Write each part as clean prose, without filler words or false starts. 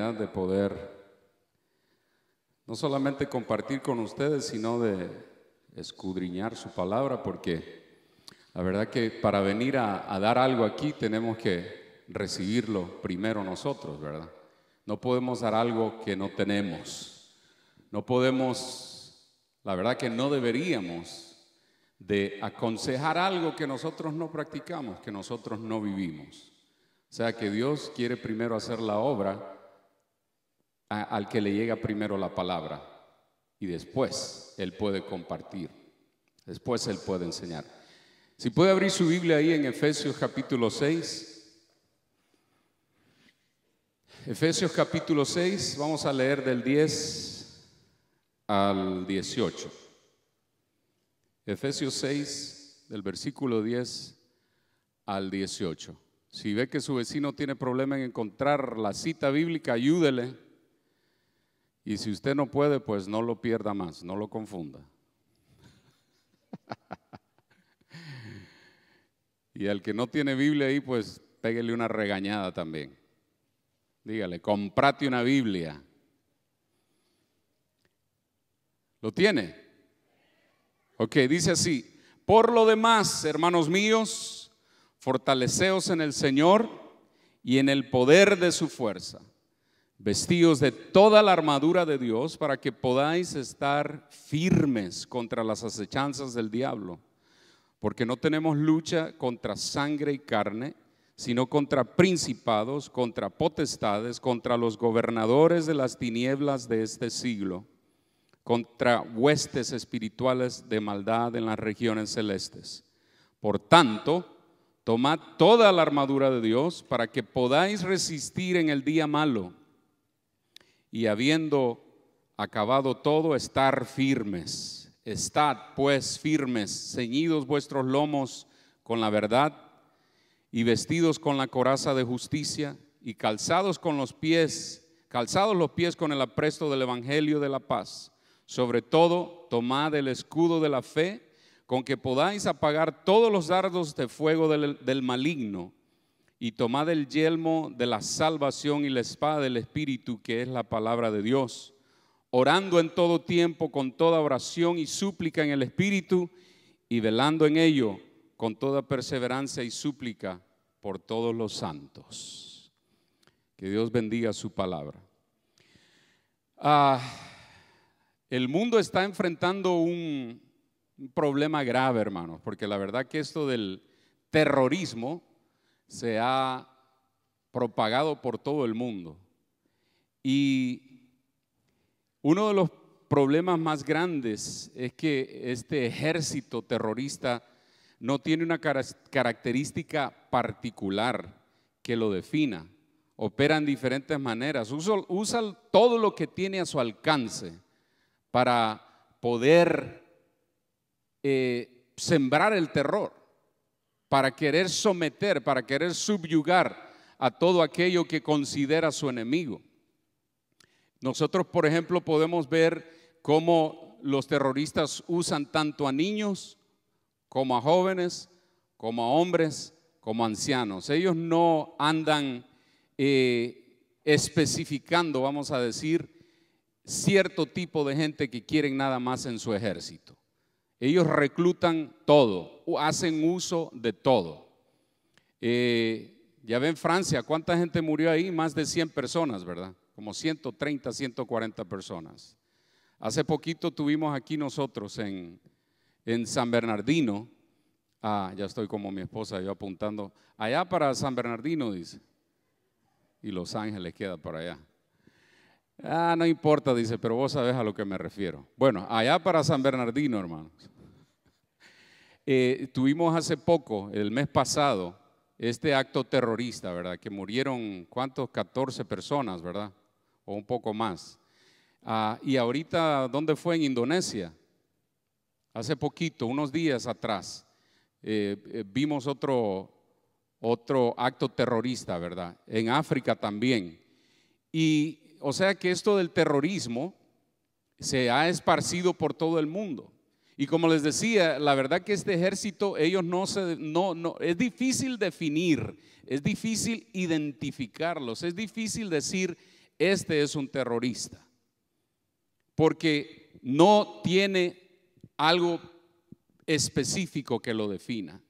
oportunidad de poder no solamente compartir con ustedes, sino de escudriñar su palabra, porque la verdad que para venir a dar algo aquí tenemos que recibirlo primero nosotros, ¿verdad? No podemos dar algo que no tenemos. No podemos, la verdad que no deberíamos de aconsejar algo que nosotros no practicamos, que nosotros no vivimos. O sea que Dios quiere primero hacer la obra al que le llega primero la palabra, y después Él puede compartir, después Él puede enseñar. Si puede abrir su Biblia ahí en Efesios capítulo 6. Efesios capítulo 6, vamos a leer del 10 al 18. Efesios 6, del versículo 10 al 18. Si ve que su vecino tiene problema en encontrar la cita bíblica, ayúdele. Y si usted no puede, pues no lo pierda más, no lo confunda. Y al que no tiene Biblia ahí, pues péguele una regañada también. Dígale, cómprate una Biblia. ¿Lo tiene? Ok, dice así: por lo demás, hermanos míos, fortaleceos en el Señor y en el poder de su fuerza, vestidos de toda la armadura de Dios para que podáis estar firmes contra las acechanzas del diablo, porque no tenemos lucha contra sangre y carne, sino contra principados, contra potestades, contra los gobernadores de las tinieblas de este siglo, contra huestes espirituales de maldad en las regiones celestes. Por tanto, tomad toda la armadura de Dios para que podáis resistir en el día malo, y habiendo acabado todo, estar firmes. Estad pues firmes, ceñidos vuestros lomos con la verdad, y vestidos con la coraza de justicia, y calzados los pies con el apresto del evangelio de la paz. Sobre todo, tomad el escudo de la fe, con que podáis apagar todos los dardos de fuego del maligno, y tomad el yelmo de la salvación y la espada del Espíritu, que es la palabra de Dios, orando en todo tiempo con toda oración y súplica en el Espíritu, y velando en ello con toda perseverancia y súplica por todos los santos. Que Dios bendiga su palabra. El mundo está enfrentando un problema grave, hermanos, porque la verdad que esto del terrorismo se ha propagado por todo el mundo. Y uno de los problemas más grandes es que este ejército terrorista no tiene una característica particular que lo defina. Opera en diferentes maneras. Usa todo lo que tiene a su alcance para poder sembrar el terror, para querer someter, para querer subyugar a todo aquello que considera su enemigo. Nosotros, por ejemplo, podemos ver cómo los terroristas usan tanto a niños como a jóvenes, como a hombres, como a ancianos. Ellos no andan especificando, vamos a decir, cierto tipo de gente que quieren nada más en su ejército. Ellos reclutan todo, hacen uso de todo. Ya ven Francia, ¿cuánta gente murió ahí? Más de 100 personas, ¿verdad? Como 130, 140 personas. Hace poquito tuvimos aquí nosotros en San Bernardino. Ya estoy como mi esposa, yo apuntando. Allá para San Bernardino, dice. Y Los Ángeles queda por allá. No importa, dice, pero vos sabés a lo que me refiero. Bueno, allá para San Bernardino, hermanos. Tuvimos hace poco, el mes pasado, este acto terrorista, ¿verdad? Que murieron, ¿cuántos? 14 personas, ¿verdad? O un poco más. Y ahorita, ¿dónde fue? En Indonesia. Hace poquito, unos días atrás, vimos otro acto terrorista, ¿verdad? En África también. Y o sea que esto del terrorismo se ha esparcido por todo el mundo. Y como les decía, la verdad que este ejército, ellos es difícil definir, es difícil identificarlos, es difícil decir, este es un terrorista, porque no tiene algo específico que lo defina.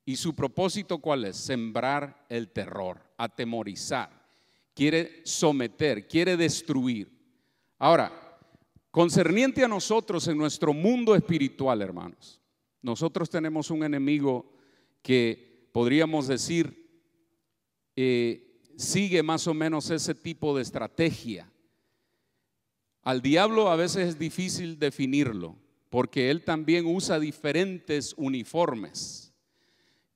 ¿Y su propósito cuál es? Sembrar el terror, atemorizar, quiere someter, quiere destruir. Ahora, concerniente a nosotros en nuestro mundo espiritual, hermanos, nosotros tenemos un enemigo que podríamos decir sigue más o menos ese tipo de estrategia. Al diablo a veces es difícil definirlo, porque él también usa diferentes uniformes.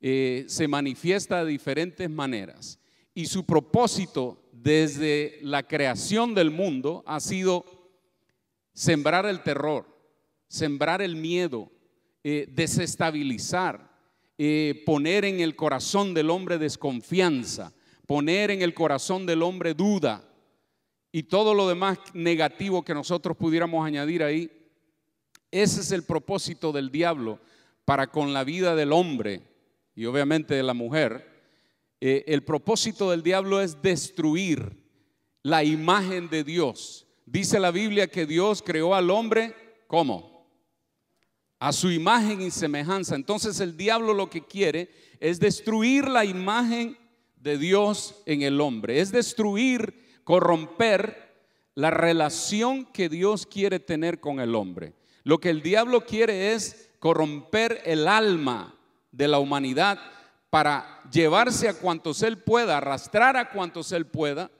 Se manifiesta de diferentes maneras y su propósito desde la creación del mundo ha sido sembrar el terror, sembrar el miedo, desestabilizar, poner en el corazón del hombre desconfianza, poner en el corazón del hombre duda y todo lo demás negativo que nosotros pudiéramos añadir ahí. Ese es el propósito del diablo para con la vida del hombre y obviamente de la mujer. El propósito del diablo es destruir la imagen de Dios. Dice la Biblia que Dios creó al hombre, ¿cómo? A su imagen y semejanza. Entonces el diablo lo que quiere es destruir la imagen de Dios en el hombre. Es destruir, corromper la relación que Dios quiere tener con el hombre. Lo que el diablo quiere es corromper el alma de la humanidad para llevarse a cuantos él pueda, arrastrar a cuantos él pueda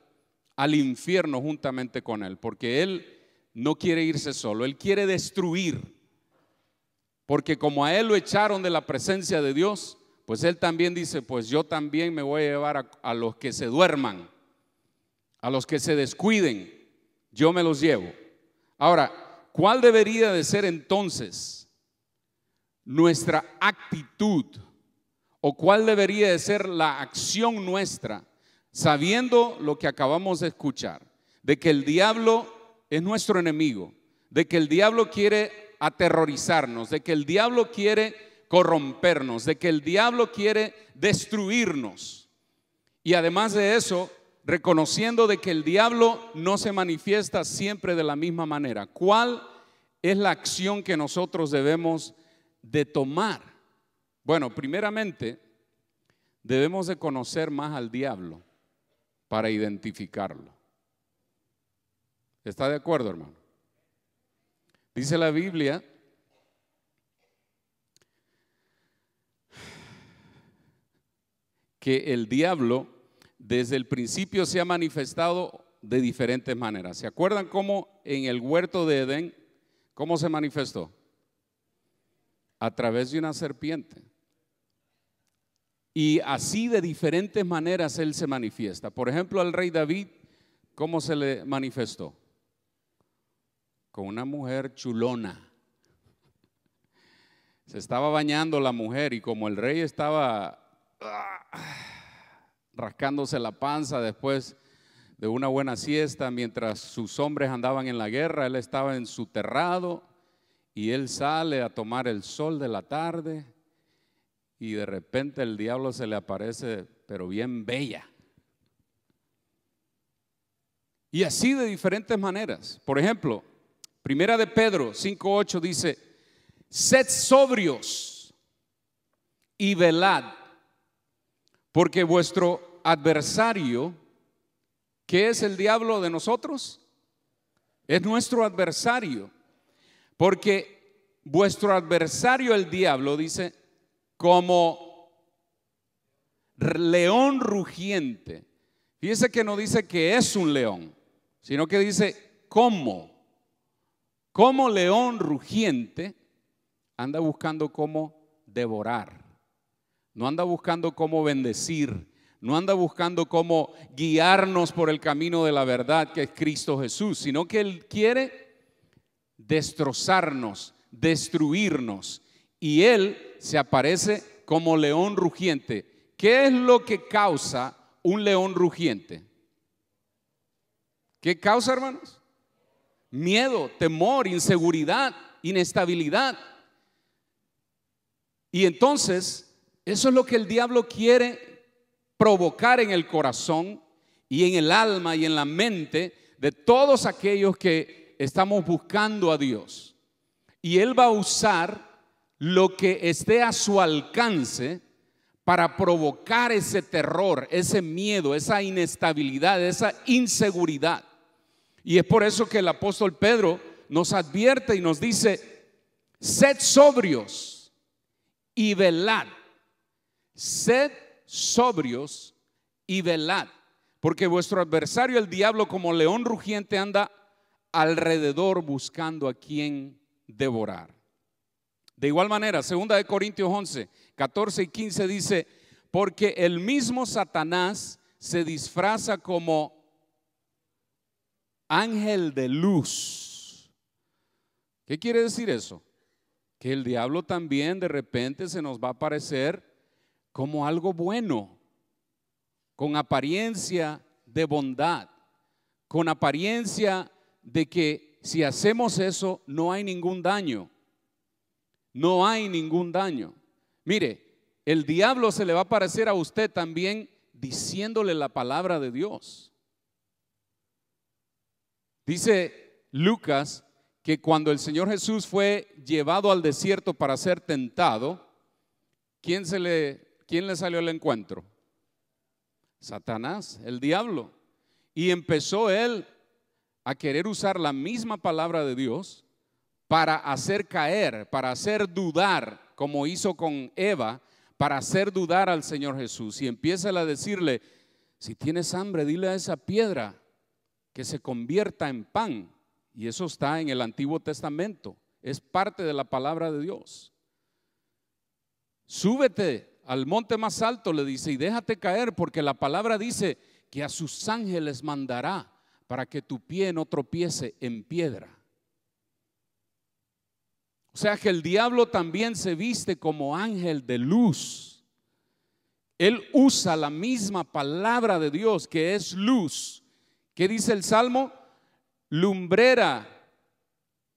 al infierno juntamente con él, porque él no quiere irse solo, él quiere destruir, porque como a él lo echaron de la presencia de Dios, pues él también dice, pues yo también me voy a llevar a los que se duerman, a los que se descuiden, yo me los llevo. Ahora, ¿cuál debería de ser entonces nuestra actitud? ¿O cuál debería de ser la acción nuestra, sabiendo lo que acabamos de escuchar? De que el diablo es nuestro enemigo, de que el diablo quiere aterrorizarnos, de que el diablo quiere corrompernos, de que el diablo quiere destruirnos. Y además de eso, reconociendo de que el diablo no se manifiesta siempre de la misma manera. ¿Cuál es la acción que nosotros debemos de tomar? Bueno, primeramente, debemos de conocer más al diablo para identificarlo. ¿Está de acuerdo, hermano? Dice la Biblia que el diablo desde el principio se ha manifestado de diferentes maneras. ¿Se acuerdan cómo en el huerto de Edén, cómo se manifestó? A través de una serpiente. Y así de diferentes maneras él se manifiesta. Por ejemplo, al rey David, ¿cómo se le manifestó? Con una mujer chulona. Se estaba bañando la mujer y como el rey estaba rascándose la panza después de una buena siesta, mientras sus hombres andaban en la guerra, él estaba en su terrado y él sale a tomar el sol de la tarde. Y de repente el diablo se le aparece, pero bien bella. Y así de diferentes maneras. Por ejemplo, Primera de Pedro 5:8 dice, sed sobrios y velad, porque vuestro adversario, ¿qué es el diablo de nosotros? Es nuestro adversario. Porque vuestro adversario, el diablo, dice, como león rugiente. Fíjese que no dice que es un león, sino que dice como león rugiente anda buscando cómo devorar. No anda buscando cómo bendecir, no anda buscando cómo guiarnos por el camino de la verdad que es Cristo Jesús, sino que Él quiere destrozarnos, destruirnos. Y Él se aparece como león rugiente. ¿Qué es lo que causa un león rugiente? ¿Qué causa, hermanos? Miedo, temor, inseguridad, inestabilidad. Y entonces, eso es lo que el diablo quiere provocar en el corazón y en el alma y en la mente de todos aquellos que estamos buscando a Dios. Y Él va a usar lo que esté a su alcance para provocar ese terror, ese miedo, esa inestabilidad, esa inseguridad. Y es por eso que el apóstol Pedro nos advierte y nos dice: sed sobrios y velad. Sed sobrios y velad, porque vuestro adversario el diablo, como león rugiente, anda alrededor buscando a quien devorar. De igual manera, 2 Corintios 11, 14 y 15 dice: porque el mismo Satanás se disfraza como ángel de luz. ¿Qué quiere decir eso? Que el diablo también de repente se nos va a aparecer como algo bueno, con apariencia de bondad, con apariencia de que si hacemos eso no hay ningún daño. No hay ningún daño. Mire, el diablo se le va a aparecer a usted también diciéndole la palabra de Dios. Dice Lucas que cuando el Señor Jesús fue llevado al desierto para ser tentado, ¿quién le salió al encuentro? Satanás, el diablo. Y empezó él a querer usar la misma palabra de Dios para hacer caer, para hacer dudar, como hizo con Eva, para hacer dudar al Señor Jesús. Y empieza a decirle: si tienes hambre, dile a esa piedra que se convierta en pan. Y eso está en el Antiguo Testamento, es parte de la palabra de Dios. Súbete al monte más alto, le dice, y déjate caer, porque la palabra dice que a sus ángeles mandará para que tu pie no tropiece en piedra. O sea que el diablo también se viste como ángel de luz. Él usa la misma palabra de Dios, que es luz. ¿Qué dice el Salmo? Lumbrera,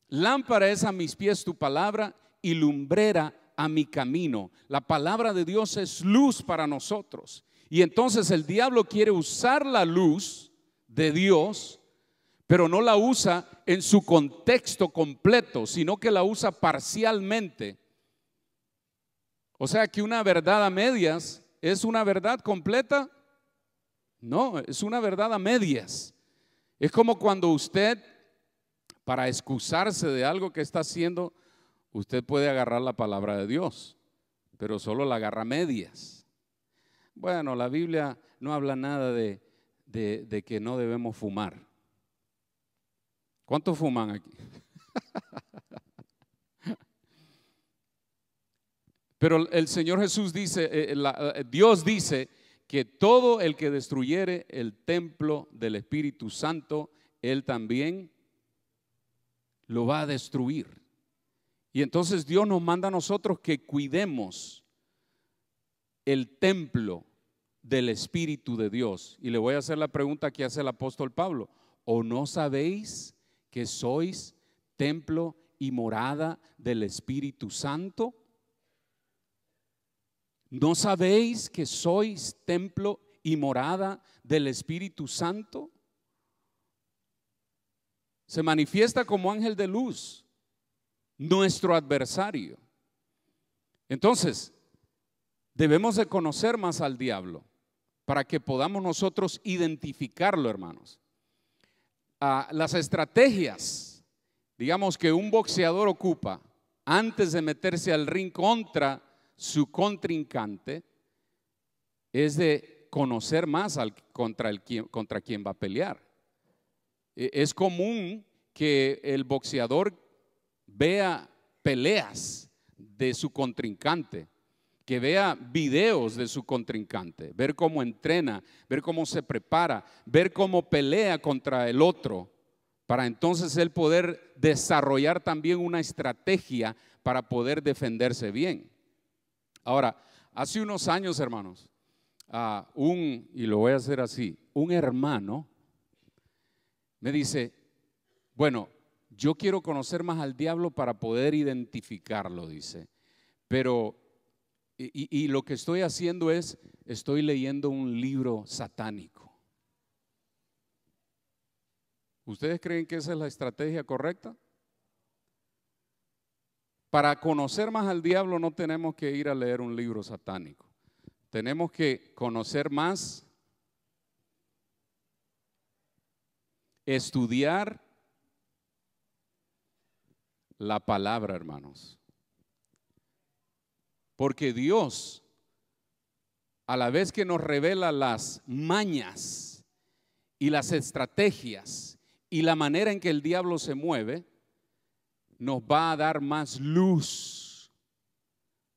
lámpara es a mis pies tu palabra y lumbrera a mi camino. La palabra de Dios es luz para nosotros. Y entonces el diablo quiere usar la luz de Dios, pero no la usa en su contexto completo, sino que la usa parcialmente. O sea que una verdad a medias es una verdad completa. No, es una verdad a medias. Es como cuando usted, para excusarse de algo que está haciendo, usted puede agarrar la palabra de Dios, pero solo la agarra a medias. Bueno, la Biblia no habla nada de que no debemos fumar. ¿Cuántos fuman aquí? Pero el Señor Jesús dice, Dios dice que todo el que destruyere el templo del Espíritu Santo, Él también lo va a destruir. Y entonces Dios nos manda a nosotros que cuidemos el templo del Espíritu de Dios. Y le voy a hacer la pregunta que hace el apóstol Pablo: ¿o no sabéis que sois templo y morada del Espíritu Santo? ¿No sabéis que sois templo y morada del Espíritu Santo? Se manifiesta como ángel de luz, nuestro adversario. Entonces, debemos de conocer más al diablo para que podamos nosotros identificarlo, hermanos. Las estrategias, digamos, que un boxeador ocupa antes de meterse al ring contra su contrincante, es de conocer más contra quien va a pelear. Es común que el boxeador vea peleas de su contrincante, que vea videos de su contrincante, ver cómo entrena, ver cómo se prepara, ver cómo pelea contra el otro, para entonces él poder desarrollar también una estrategia para poder defenderse bien. Ahora, hace unos años, hermanos, y lo voy a hacer así, un hermano me dice: bueno, yo quiero conocer más al diablo para poder identificarlo, dice, pero y lo que estoy haciendo es, estoy leyendo un libro satánico. ¿Ustedes creen que esa es la estrategia correcta? Para conocer más al diablo no tenemos que ir a leer un libro satánico. Tenemos que conocer más, estudiar la palabra, hermanos. Porque Dios, a la vez que nos revela las mañas y las estrategias y la manera en que el diablo se mueve, nos va a dar más luz.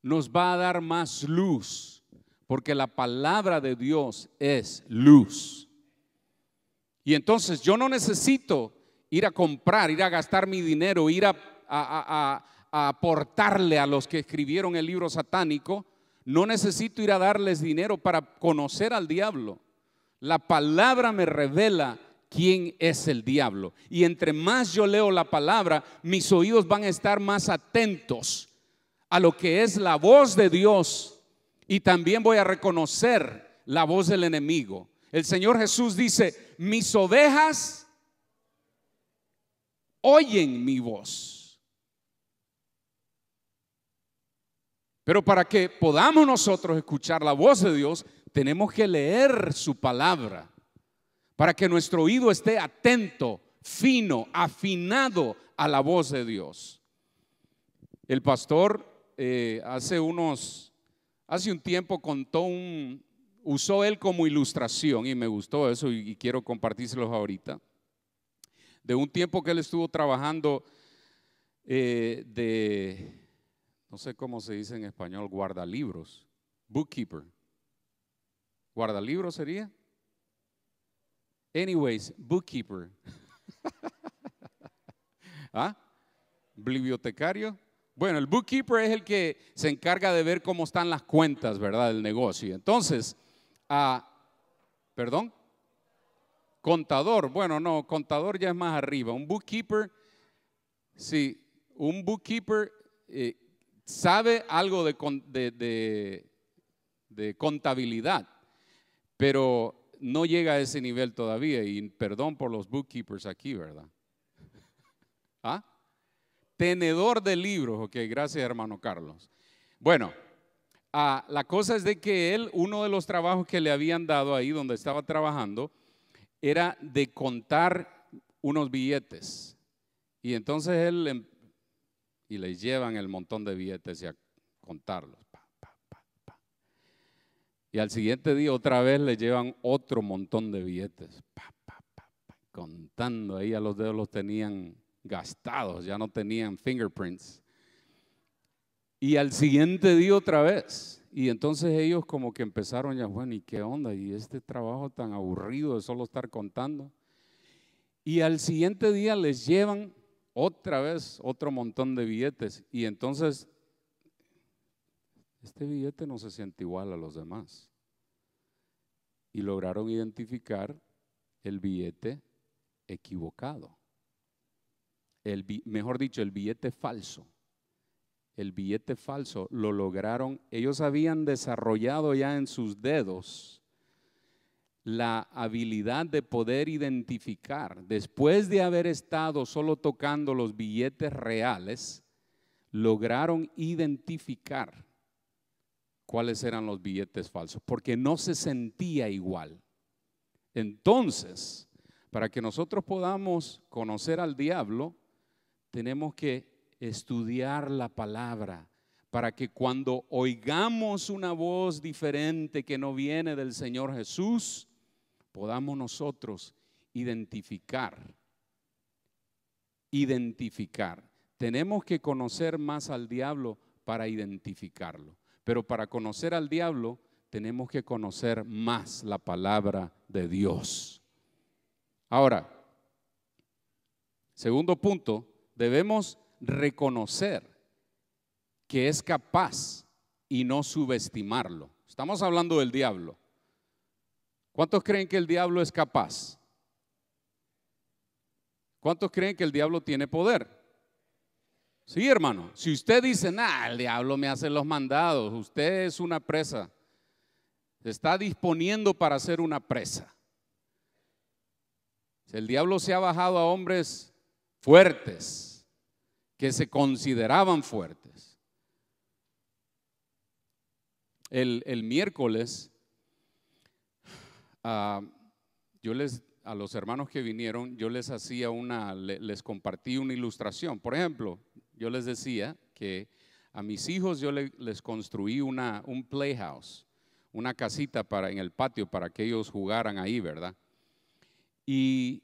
Nos va a dar más luz. Porque la palabra de Dios es luz. Y entonces yo no necesito ir a comprar, ir a gastar mi dinero, ir a aportarle a los que escribieron el libro satánico. No necesito ir a darles dinero para conocer al diablo. La palabra me revela quién es el diablo. Y entre más yo leo la palabra, mis oídos van a estar más atentos a lo que es la voz de Dios. Y también voy a reconocer la voz del enemigo. El Señor Jesús dice: mis ovejas oyen mi voz. Pero para que podamos nosotros escuchar la voz de Dios, tenemos que leer su palabra, para que nuestro oído esté atento, fino, afinado a la voz de Dios. El pastor hace un tiempo usó él como ilustración, y me gustó eso y quiero compartírselos ahorita, de un tiempo que él estuvo trabajando no sé cómo se dice en español, guardalibros, bookkeeper. ¿Guardalibros sería? Anyways, bookkeeper. ¿Ah? ¿Bibliotecario? Bueno, el bookkeeper es el que se encarga de ver cómo están las cuentas, ¿verdad?, del negocio. Entonces, ¿perdón? Contador. Bueno, no, contador ya es más arriba. Un bookkeeper, sí, un bookkeeper sabe algo de contabilidad, pero no llega a ese nivel todavía. Y perdón por los bookkeepers aquí, ¿verdad? ¿Ah? Tenedor de libros. Ok, gracias, hermano Carlos. Bueno, la cosa es de que uno de los trabajos que le habían dado ahí donde estaba trabajando era de contar unos billetes. Y entonces y les llevan el montón de billetes y a contarlos. Y al siguiente día otra vez le llevan otro montón de billetes. Contando ahí, a los dedos los tenían gastados, ya no tenían fingerprints. Y al siguiente día otra vez. Y entonces ellos como que empezaron ya, bueno, ¿y qué onda? ¿Y este trabajo tan aburrido de solo estar contando? Y al siguiente día les llevan otra vez otro montón de billetes. Y entonces, este billete no se siente igual a los demás. Y lograron identificar el billete equivocado. Mejor dicho, el billete falso. El billete falso lo lograron. Ellos habían desarrollado ya en sus dedos la habilidad de poder identificar, después de haber estado solo tocando los billetes reales, lograron identificar cuáles eran los billetes falsos, porque no se sentía igual. Entonces, para que nosotros podamos conocer al diablo, tenemos que estudiar la palabra, para que cuando oigamos una voz diferente que no viene del Señor Jesús, podamos nosotros identificar. Tenemos que conocer más al diablo para identificarlo. Pero para conocer al diablo tenemos que conocer más la palabra de Dios. Ahora, segundo punto, debemos reconocer que es capaz y no subestimarlo. Estamos hablando del diablo. ¿Cuántos creen que el diablo es capaz? ¿Cuántos creen que el diablo tiene poder? Sí, hermano. Si usted dice, el diablo me hace los mandados, usted es una presa. Se está disponiendo para ser una presa. El diablo se ha bajado a hombres fuertes, que se consideraban fuertes. El miércoles, a los hermanos que vinieron, yo les hacía les compartí una ilustración. Por ejemplo, yo les decía que a mis hijos yo les construí un playhouse, una casita en el patio para que ellos jugaran ahí, ¿verdad? Y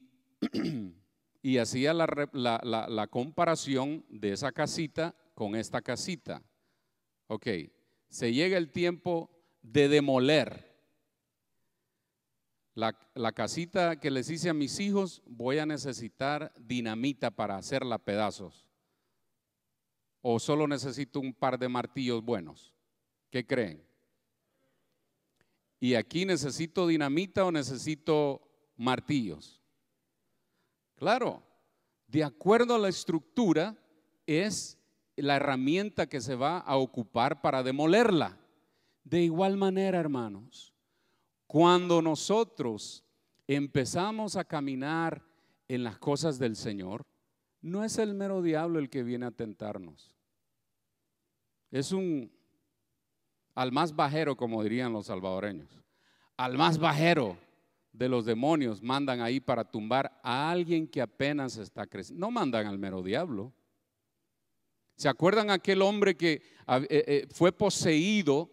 hacía la comparación de esa casita con esta casita. Ok, se llega el tiempo de demoler la casita que les hice a mis hijos. Voy a necesitar dinamita para hacerla pedazos, o solo necesito un par de martillos buenos. ¿Qué creen? ¿Y aquí necesito dinamita o necesito martillos? Claro, de acuerdo a la estructura es la herramienta que se va a ocupar para demolerla. De igual manera, hermanos, cuando nosotros empezamos a caminar en las cosas del Señor, no es el mero diablo el que viene a tentarnos. Es al más bajero, como dirían los salvadoreños, al más bajero de los demonios mandan ahí para tumbar a alguien que apenas está creciendo. No mandan al mero diablo. ¿Se acuerdan aquel hombre que fue poseído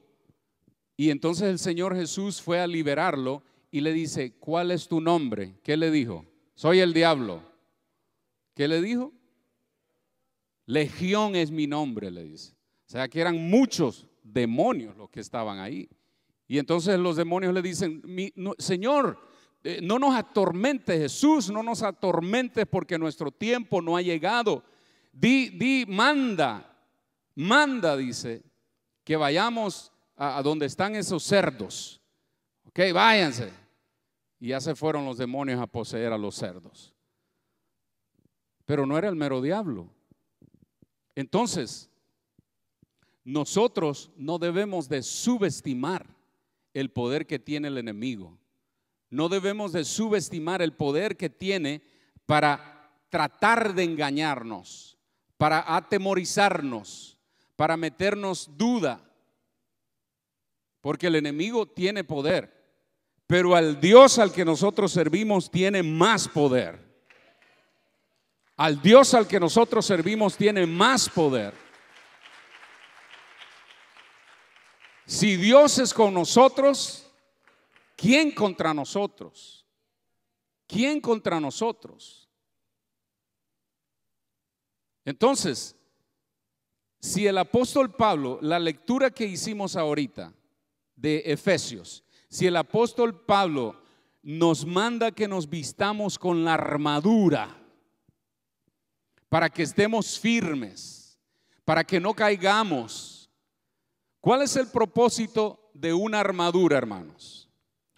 y entonces el Señor Jesús fue a liberarlo y le dice, ¿cuál es tu nombre? ¿Qué le dijo? Soy el diablo. ¿Qué le dijo? Legión es mi nombre, le dice. O sea que eran muchos demonios los que estaban ahí. Y entonces los demonios le dicen, Señor, no nos atormentes, Jesús, no nos atormentes porque nuestro tiempo no ha llegado. Manda, dice, que vayamos a donde están esos cerdos. Ok, váyanse. Y ya se fueron los demonios a poseer a los cerdos. Pero no era el mero diablo. Entonces, nosotros no debemos de subestimar el poder que tiene el enemigo. No debemos de subestimar el poder que tiene para tratar de engañarnos, para atemorizarnos, para meternos duda. Porque el enemigo tiene poder, pero al Dios al que nosotros servimos tiene más poder. Al Dios al que nosotros servimos tiene más poder. Si Dios es con nosotros, ¿quién contra nosotros? ¿Quién contra nosotros? Entonces, si el apóstol Pablo, la lectura que hicimos ahorita de Efesios, si el apóstol Pablo nos manda que nos vistamos con la armadura para que estemos firmes, para que no caigamos. ¿Cuál es el propósito de una armadura, hermanos?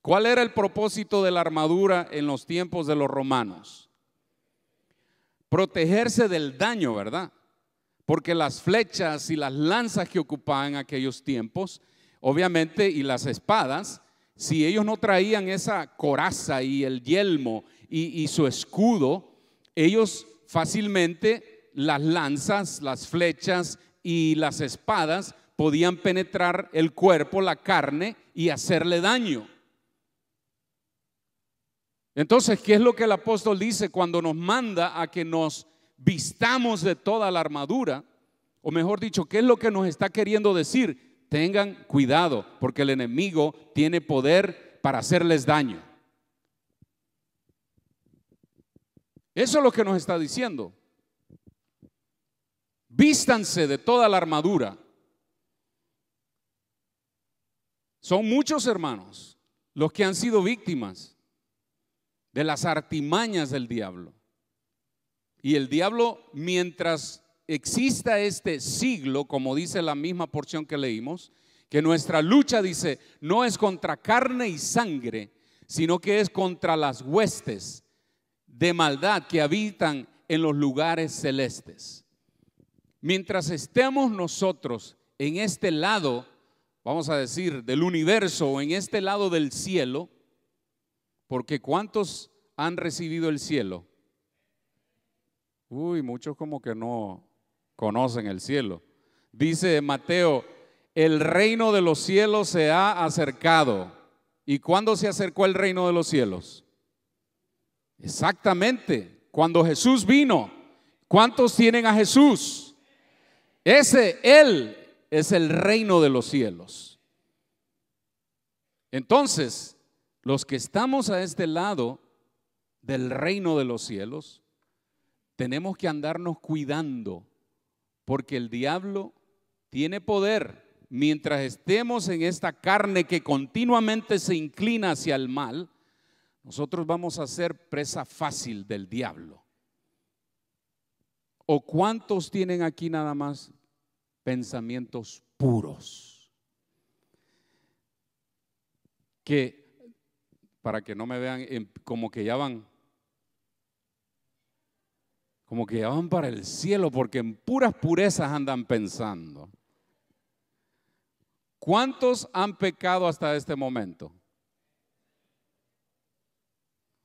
¿Cuál era el propósito de la armadura en los tiempos de los romanos? Protegerse del daño, ¿verdad? Porque las flechas y las lanzas que ocupaban en aquellos tiempos, obviamente, y las espadas, si ellos no traían esa coraza y el yelmo y su escudo, ellos fácilmente las lanzas, las flechas y las espadas podían penetrar el cuerpo, la carne y hacerle daño. Entonces, ¿qué es lo que el apóstol dice cuando nos manda a que nos vistamos de toda la armadura? O mejor dicho, ¿qué es lo que nos está queriendo decir? Tengan cuidado, porque el enemigo tiene poder para hacerles daño. Eso es lo que nos está diciendo. Vístanse de toda la armadura. Son muchos, hermanos, los que han sido víctimas de las artimañas del diablo. Y el diablo, mientras exista este siglo, como dice la misma porción que leímos, que nuestra lucha, dice, no es contra carne y sangre, sino que es contra las huestes de maldad que habitan en los lugares celestes. Mientras estemos nosotros en este lado, vamos a decir, del universo, o en este lado del cielo, porque ¿cuántos han recibido el cielo? Uy, muchos como que no conocen el cielo. Dice Mateo, el reino de los cielos se ha acercado. ¿Y cuándo se acercó el reino de los cielos? Exactamente, cuando Jesús vino. ¿Cuántos tienen a Jesús? Él es el reino de los cielos. Entonces, los que estamos a este lado del reino de los cielos, tenemos que andarnos cuidando, porque el diablo tiene poder. Mientras estemos en esta carne que continuamente se inclina hacia el mal, nosotros vamos a ser presa fácil del diablo. ¿O cuántos tienen aquí nada más pensamientos puros? Que, para que no me vean, como que ya van para el cielo, porque en puras purezas andan pensando. ¿Cuántos han pecado hasta este momento?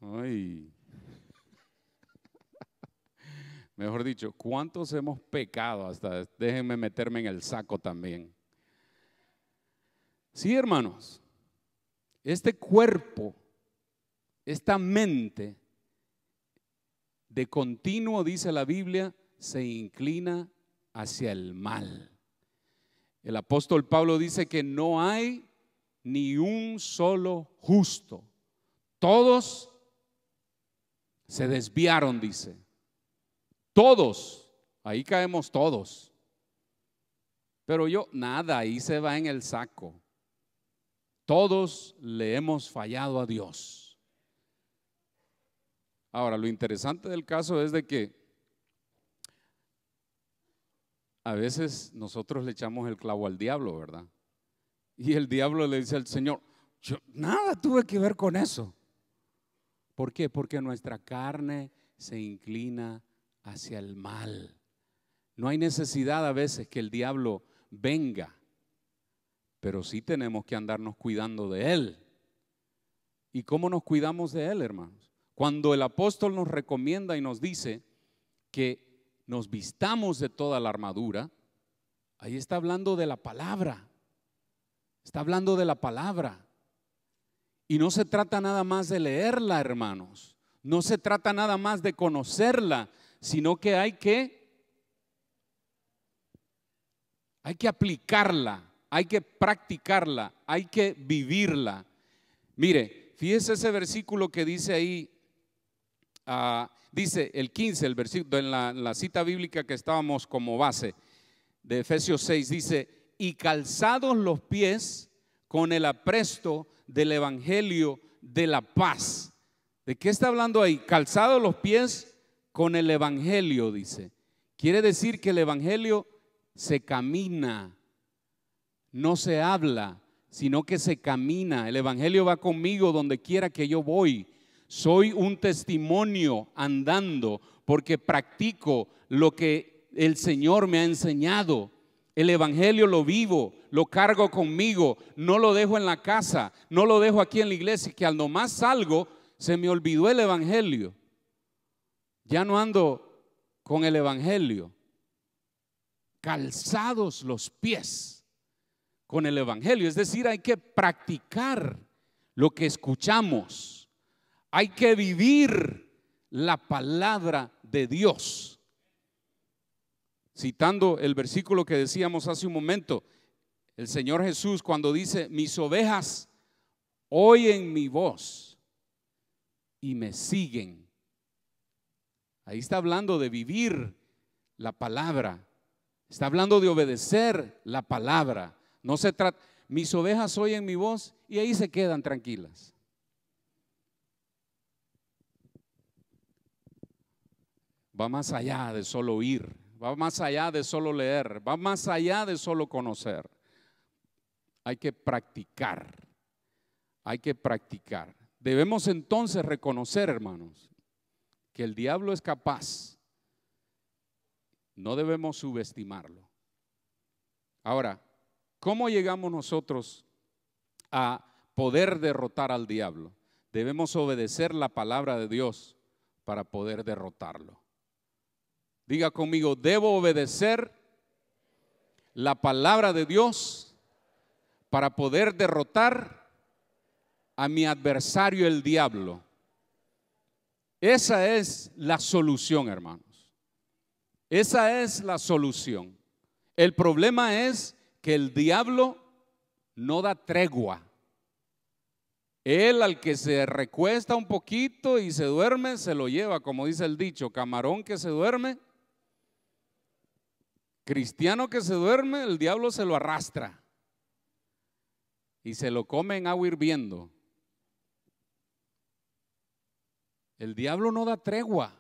Ay. Mejor dicho, ¿cuántos hemos pecado hasta? Déjenme meterme en el saco también. Sí, hermanos, este cuerpo, esta mente, de continuo, dice la Biblia, se inclina hacia el mal. El apóstol Pablo dice que no hay ni un solo justo. Todos se desviaron, dice. Todos, ahí caemos todos. Pero nada, ahí se va en el saco. Todos le hemos fallado a Dios. Ahora, lo interesante del caso es de que a veces nosotros le echamos el clavo al diablo, ¿verdad? Y el diablo le dice al Señor, yo nada tuve que ver con eso. ¿Por qué? Porque nuestra carne se inclina hacia el mal. No hay necesidad a veces que el diablo venga, pero sí tenemos que andarnos cuidando de él. ¿Y cómo nos cuidamos de él, hermanos? Cuando el apóstol nos recomienda y nos dice que nos vistamos de toda la armadura, ahí está hablando de la palabra. Está hablando de la palabra. Y no se trata nada más de leerla, hermanos. No se trata nada más de conocerla, sino que hay que aplicarla, hay que practicarla, hay que vivirla. Mire, fíjese ese versículo que dice ahí, dice el 15, el versículo en la cita bíblica que estábamos como base de Efesios 6, dice, y calzados los pies con el apresto del evangelio de la paz. ¿De qué está hablando ahí? Calzados los pies con el evangelio, dice. Quiere decir que el evangelio se camina, no se habla, sino que se camina. El evangelio va conmigo donde quiera que yo voy. Soy un testimonio andando porque practico lo que el Señor me ha enseñado. El evangelio lo vivo, lo cargo conmigo, no lo dejo en la casa, no lo dejo aquí en la iglesia, que al nomás salgo se me olvidó el evangelio. Ya no ando con el evangelio. Calzados los pies con el evangelio, es decir, hay que practicar lo que escuchamos. Hay que vivir la palabra de Dios. Citando el versículo que decíamos hace un momento, el Señor Jesús cuando dice, mis ovejas oyen mi voz y me siguen. Ahí está hablando de vivir la palabra. Está hablando de obedecer la palabra. No se trata, mis ovejas oyen mi voz y ahí se quedan tranquilas. Va más allá de solo oír, va más allá de solo leer, va más allá de solo conocer. Hay que practicar, hay que practicar. Debemos entonces reconocer, hermanos, que el diablo es capaz. No debemos subestimarlo. Ahora, ¿cómo llegamos nosotros a poder derrotar al diablo? debemos obedecer la palabra de Dios para poder derrotarlo. Diga conmigo, debo obedecer la palabra de Dios para poder derrotar a mi adversario el diablo. Esa es la solución, hermanos. Esa es la solución. El problema es que el diablo no da tregua. Él, al que se recuesta un poquito y se duerme, se lo lleva, como dice el dicho, camarón que se duerme, cristiano que se duerme, el diablo se lo arrastra y se lo come en agua hirviendo. El diablo no da tregua.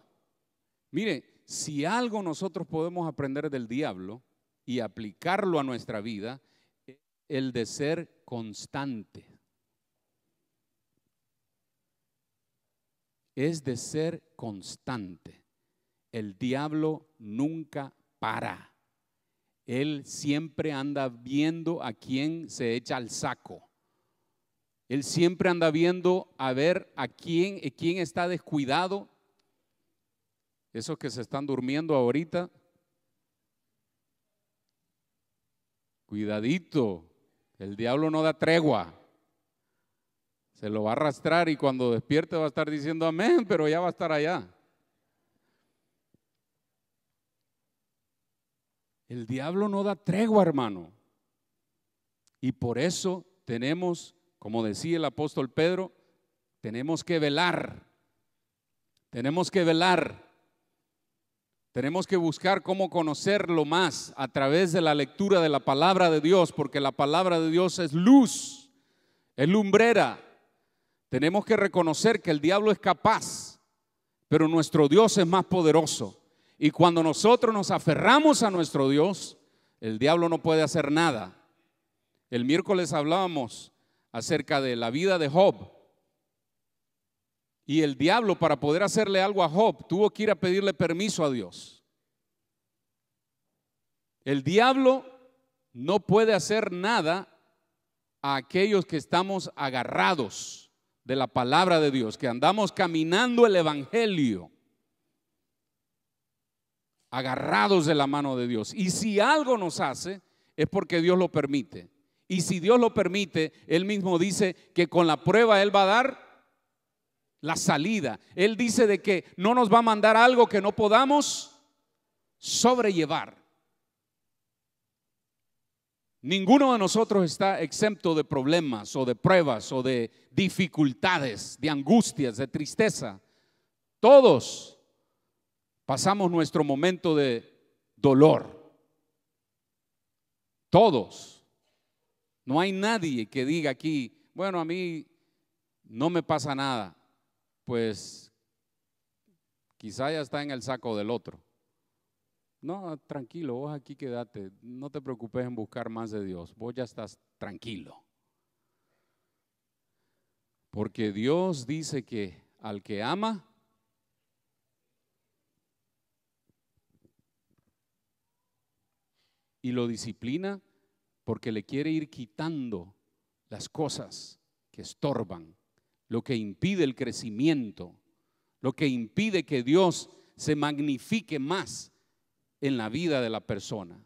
Mire, si algo nosotros podemos aprender del diablo y aplicarlo a nuestra vida, es el de ser constante. Es de ser constante. El diablo nunca para. Él siempre anda viendo a quién se echa al saco. Él siempre anda viendo a ver a quién está descuidado. Esos que se están durmiendo ahorita, cuidadito, el diablo no da tregua. Se lo va a arrastrar y cuando despierte va a estar diciendo amén, pero ya va a estar allá. El diablo no da tregua, hermano. Y por eso tenemos, como decía el apóstol Pedro, tenemos que velar. Tenemos que velar. Tenemos que buscar cómo conocerlo más a través de la lectura de la palabra de Dios, porque la palabra de Dios es luz, es lumbrera. Tenemos que reconocer que el diablo es capaz, pero nuestro Dios es más poderoso. Y cuando nosotros nos aferramos a nuestro Dios, el diablo no puede hacer nada. El miércoles hablábamos acerca de la vida de Job. Y el diablo, para poder hacerle algo a Job, tuvo que ir a pedirle permiso a Dios. El diablo no puede hacer nada a aquellos que estamos agarrados de la palabra de Dios, que andamos caminando el evangelio, agarrados de la mano de Dios. Y si algo nos hace, es porque Dios lo permite. Y si Dios lo permite, Él mismo dice que con la prueba Él va a dar la salida. Él dice de que no nos va a mandar algo que no podamos sobrellevar. Ninguno de nosotros está exento de problemas o de pruebas o de dificultades, de angustias, de tristeza. Todos pasamos nuestro momento de dolor. Todos. No hay nadie que diga aquí, bueno, a mí no me pasa nada. Pues quizá ya está en el saco del otro. No, tranquilo, vos aquí quédate, no te preocupes en buscar más de Dios, vos ya estás tranquilo. Porque Dios dice que al que ama, y lo disciplina porque le quiere ir quitando las cosas que estorban, lo que impide el crecimiento, lo que impide que Dios se magnifique más en la vida de la persona.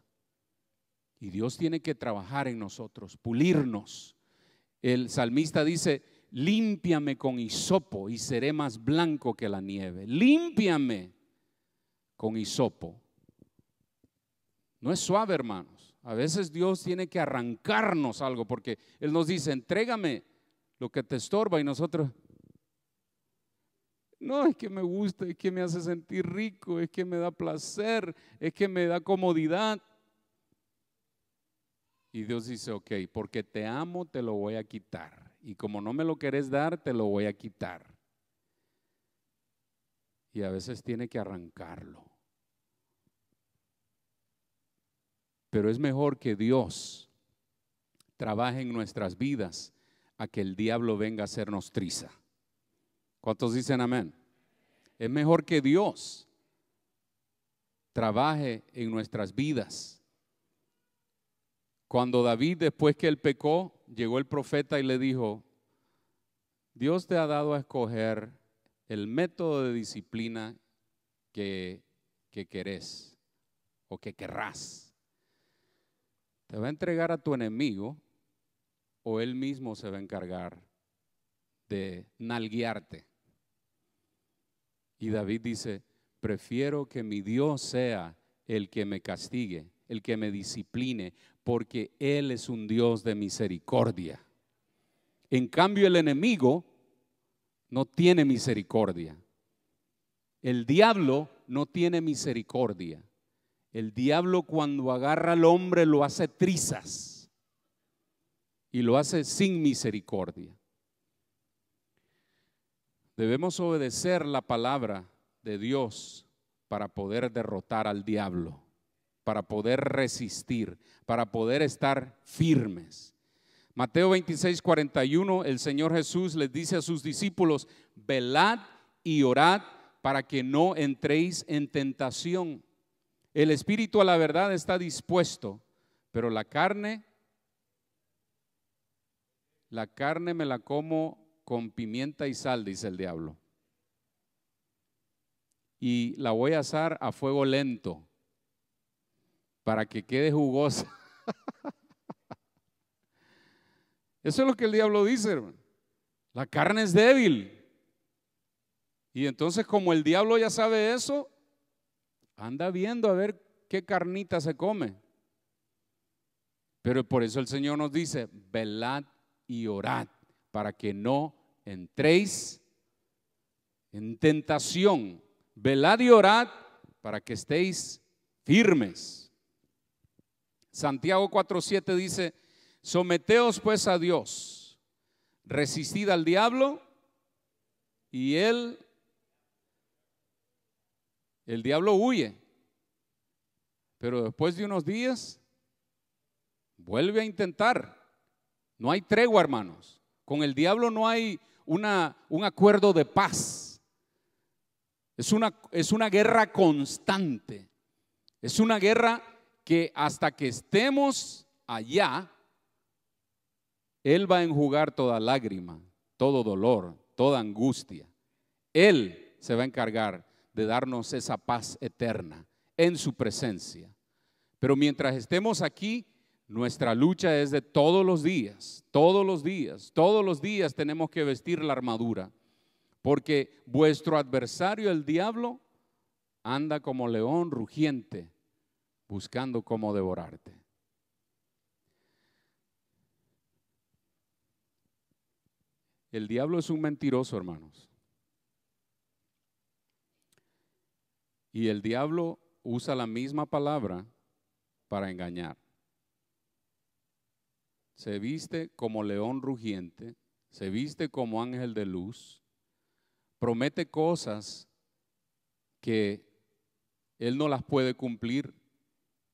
Y Dios tiene que trabajar en nosotros, pulirnos. El salmista dice, límpiame con hisopo y seré más blanco que la nieve. Límpiame con hisopo. No es suave, hermanos. A veces Dios tiene que arrancarnos algo porque Él nos dice, entrégame lo que te estorba, y nosotros, no, es que me gusta, es que me hace sentir rico, es que me da placer, es que me da comodidad. Y Dios dice, ok, porque te amo te lo voy a quitar, y como no me lo querés dar, te lo voy a quitar. Y a veces tiene que arrancarlo. Pero es mejor que Dios trabaje en nuestras vidas a que el diablo venga a hacernos triza. ¿Cuántos dicen amén? Es mejor que Dios trabaje en nuestras vidas. Cuando David, después que él pecó, llegó el profeta y le dijo, Dios te ha dado a escoger el método de disciplina que querés o que querrás. Te va a entregar a tu enemigo o él mismo se va a encargar de nalguearte. Y David dice, prefiero que mi Dios sea el que me castigue, el que me discipline, porque Él es un Dios de misericordia. En cambio, el enemigo no tiene misericordia. El diablo no tiene misericordia. El diablo, cuando agarra al hombre, lo hace trizas y lo hace sin misericordia. Debemos obedecer la palabra de Dios para poder derrotar al diablo, para poder resistir, para poder estar firmes. Mateo 26:41, el Señor Jesús les dice a sus discípulos, velad y orad para que no entréis en tentación. El espíritu a la verdad está dispuesto, pero la carne me la como con pimienta y sal, dice el diablo. Y la voy a asar a fuego lento para que quede jugosa. Eso es lo que el diablo dice, hermano. La carne es débil. Y entonces, como el diablo ya sabe eso, anda viendo a ver qué carnita se come. Pero por eso el Señor nos dice, velad y orad para que no entréis en tentación. Velad y orad para que estéis firmes. Santiago 4:7 dice, someteos pues a Dios, resistid al diablo y el diablo huye. Pero después de unos días vuelve a intentar. No hay tregua, hermanos. Con el diablo no hay un acuerdo de paz. Es una guerra constante. Es una guerra que hasta que estemos allá, Él va a enjugar toda lágrima, todo dolor, toda angustia. Él se va a encargar de darnos esa paz eterna en su presencia. Pero mientras estemos aquí, nuestra lucha es de todos los días, todos los días, todos los días tenemos que vestir la armadura. Porque vuestro adversario, el diablo, anda como león rugiente, buscando cómo devorarte. El diablo es un mentiroso, hermanos. Y el diablo usa la misma palabra para engañar. Se viste como león rugiente, se viste como ángel de luz, promete cosas que Él no las puede cumplir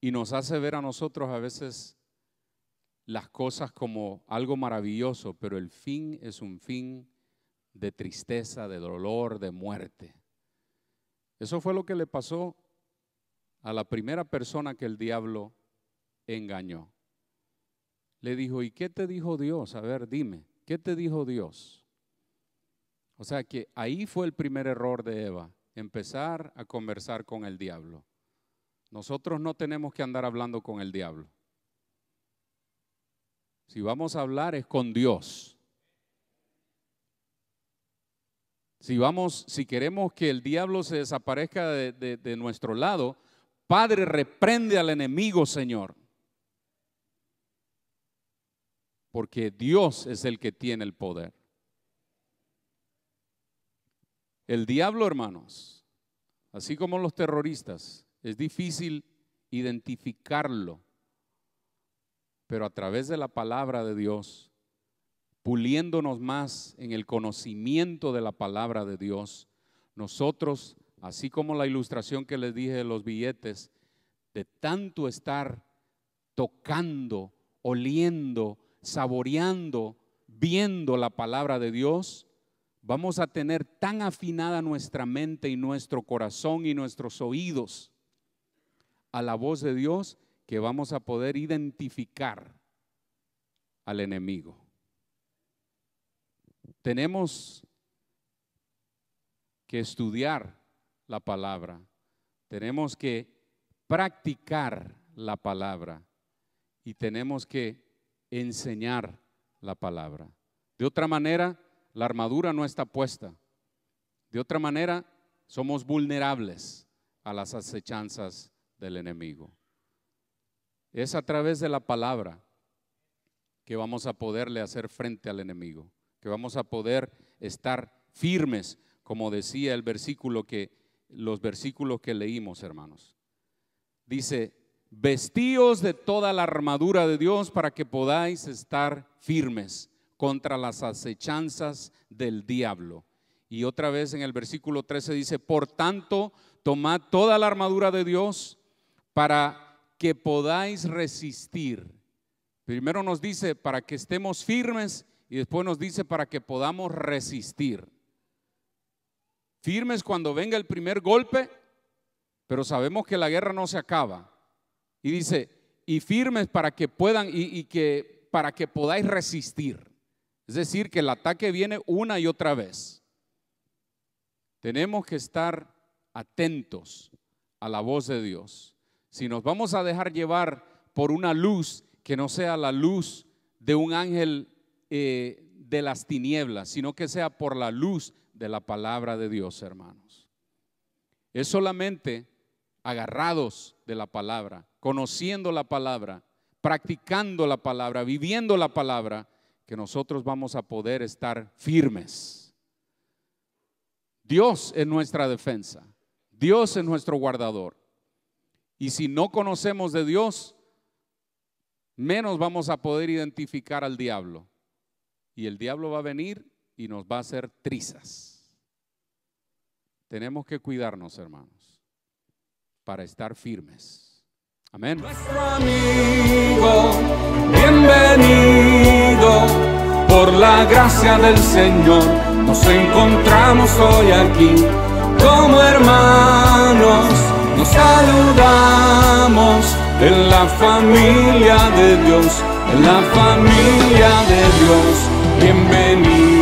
y nos hace ver a nosotros a veces las cosas como algo maravilloso, pero el fin es un fin de tristeza, de dolor, de muerte. Eso fue lo que le pasó a la primera persona que el diablo engañó. Le dijo, ¿y qué te dijo Dios? A ver, dime, ¿qué te dijo Dios? O sea que ahí fue el primer error de Eva, empezar a conversar con el diablo. Nosotros no tenemos que andar hablando con el diablo. Si vamos a hablar es con Dios. Si queremos que el diablo se desaparezca de nuestro lado, Padre, reprende al enemigo, Señor. Porque Dios es el que tiene el poder. El diablo, hermanos, así como los terroristas, es difícil identificarlo, pero a través de la palabra de Dios, puliéndonos más en el conocimiento de la palabra de Dios, nosotros, así como la ilustración que les dije de los billetes, de tanto estar tocando, oliendo, saboreando, viendo la palabra de Dios, vamos a tener tan afinada nuestra mente y nuestro corazón y nuestros oídos a la voz de Dios que vamos a poder identificar al enemigo. tenemos que estudiar la palabra, tenemos que practicar la palabra y tenemos que enseñar la palabra. De otra manera, la armadura no está puesta. De otra manera, somos vulnerables a las acechanzas del enemigo. Es a través de la palabra que vamos a poderle hacer frente al enemigo, que vamos a poder estar firmes, como decía el versículo los versículos que leímos, hermanos. Dice: vestíos de toda la armadura de Dios para que podáis estar firmes contra las acechanzas del diablo. Y otra vez en el versículo 13 dice: por tanto, tomad toda la armadura de Dios para que podáis resistir. Primero nos dice para que estemos firmes y después nos dice para que podamos resistir. Firmes cuando venga el primer golpe, pero sabemos que la guerra no se acaba. Y dice, y firmes para que puedan para que podáis resistir. Es decir, que el ataque viene una y otra vez. Tenemos que estar atentos a la voz de Dios. Si nos vamos a dejar llevar por una luz que no sea la luz de un ángel de las tinieblas, sino que sea por la luz de la palabra de Dios, hermanos. Es solamente agarrados de la palabra, conociendo la palabra, practicando la palabra, viviendo la palabra, que nosotros vamos a poder estar firmes. Dios es nuestra defensa, Dios es nuestro guardador. Y si no conocemos de Dios, menos vamos a poder identificar al diablo. Y el diablo va a venir y nos va a hacer trizas. Tenemos que cuidarnos, hermanos, para estar firmes. Amén. Nuestro amigo, bienvenido, por la gracia del Señor, nos encontramos hoy aquí, como hermanos, nos saludamos en la familia de Dios, en la familia de Dios, bienvenido.